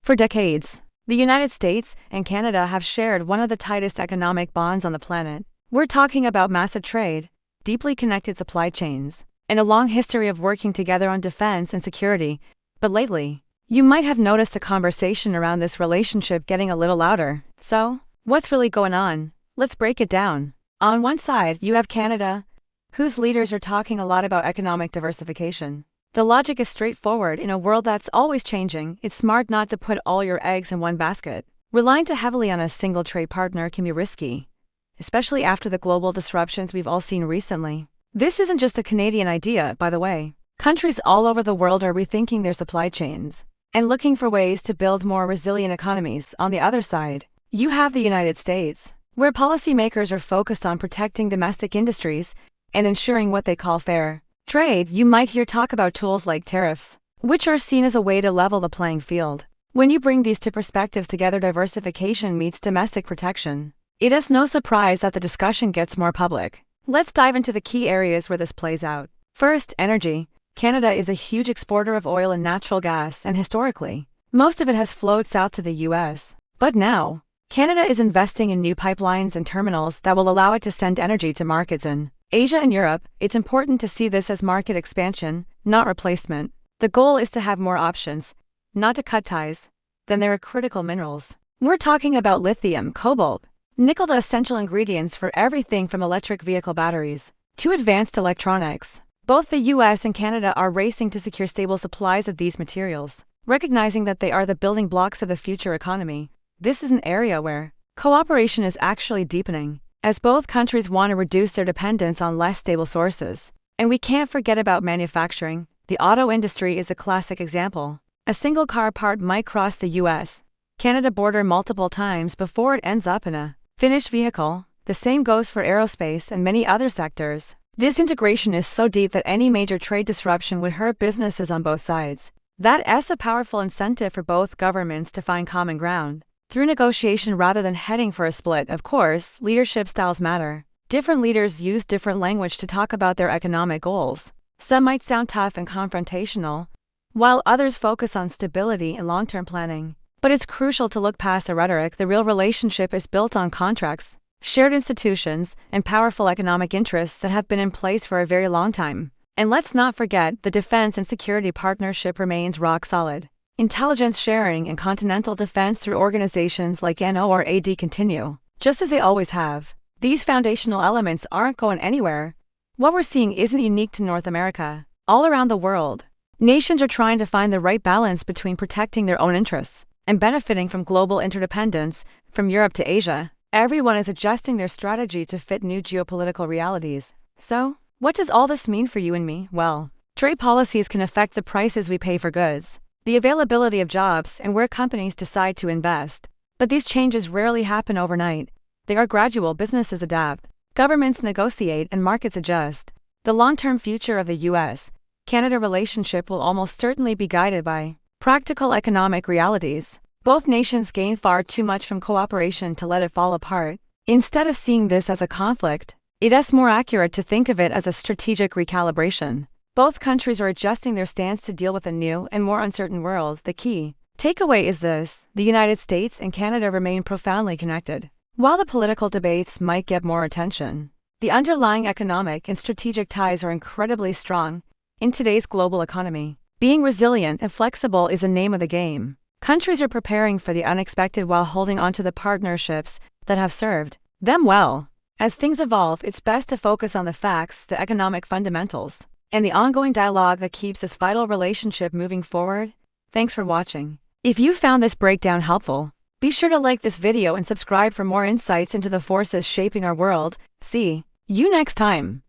For decades, the United States and Canada have shared one of the tightest economic bonds on the planet. We're talking about massive trade, deeply connected supply chains, and a long history of working together on defense and security. But lately, you might have noticed the conversation around this relationship getting a little louder. So, what's really going on? Let's break it down. On one side, you have Canada, whose leaders are talking a lot about economic diversification. The logic is straightforward. In a world that's always changing, it's smart not to put all your eggs in one basket. Relying too heavily on a single trade partner can be risky, especially after the global disruptions we've all seen recently. This isn't just a Canadian idea, by the way. Countries all over the world are rethinking their supply chains and looking for ways to build more resilient economies. On the other side, you have the United States, where policymakers are focused on protecting domestic industries and ensuring what they call fair trade. You might hear talk about tools like tariffs, which are seen as a way to level the playing field. When you bring these two perspectives together, diversification meets domestic protection. It is no surprise that the discussion gets more public. Let's dive into the key areas where this plays out. First, energy. Canada is a huge exporter of oil and natural gas, and historically, most of it has flowed south to the US. But now, Canada is investing in new pipelines and terminals that will allow it to send energy to markets in Asia and Europe. It's important to see this as market expansion, not replacement. The goal is to have more options, not to cut ties. Then there are critical minerals. We're talking about lithium, cobalt, nickel, the essential ingredients for everything from electric vehicle batteries to advanced electronics. Both the US and Canada are racing to secure stable supplies of these materials, recognizing that they are the building blocks of the future economy. This is an area where cooperation is actually deepening, as both countries want to reduce their dependence on less stable sources. And we can't forget about manufacturing. The auto industry is a classic example. A single car part might cross the US-Canada border multiple times before it ends up in a finished vehicle. The same goes for aerospace and many other sectors. This integration is so deep that any major trade disruption would hurt businesses on both sides. That's a powerful incentive for both governments to find common ground through negotiation rather than heading for a split. Of course, leadership styles matter. Different leaders use different language to talk about their economic goals. Some might sound tough and confrontational, while others focus on stability and long-term planning. But it's crucial to look past the rhetoric. The real relationship is built on contracts, shared institutions, and powerful economic interests that have been in place for a very long time. And let's not forget, the defense and security partnership remains rock solid. Intelligence sharing and continental defense through organizations like NORAD continue, just as they always have. These foundational elements aren't going anywhere. What we're seeing isn't unique to North America. All around the world, nations are trying to find the right balance between protecting their own interests and benefiting from global interdependence. From Europe to Asia, everyone is adjusting their strategy to fit new geopolitical realities. So, what does all this mean for you and me? Well, trade policies can affect the prices we pay for goods, the availability of jobs, and where companies decide to invest. But these changes rarely happen overnight. They are gradual. Businesses adapt, governments negotiate, and markets adjust. The long-term future of the US-Canada relationship will almost certainly be guided by practical economic realities. Both nations gain far too much from cooperation to let it fall apart. Instead of seeing this as a conflict, it is more accurate to think of it as a strategic recalibration. Both countries are adjusting their stance to deal with a new and more uncertain world. The key takeaway is this: the United States and Canada remain profoundly connected. While the political debates might get more attention, the underlying economic and strategic ties are incredibly strong. In today's global economy, being resilient and flexible is the name of the game. Countries are preparing for the unexpected while holding on to the partnerships that have served them well. As things evolve, it's best to focus on the facts, the economic fundamentals, and the ongoing dialogue that keeps this vital relationship moving forward. Thanks for watching. If you found this breakdown helpful, be sure to like this video and subscribe for more insights into the forces shaping our world. See you next time.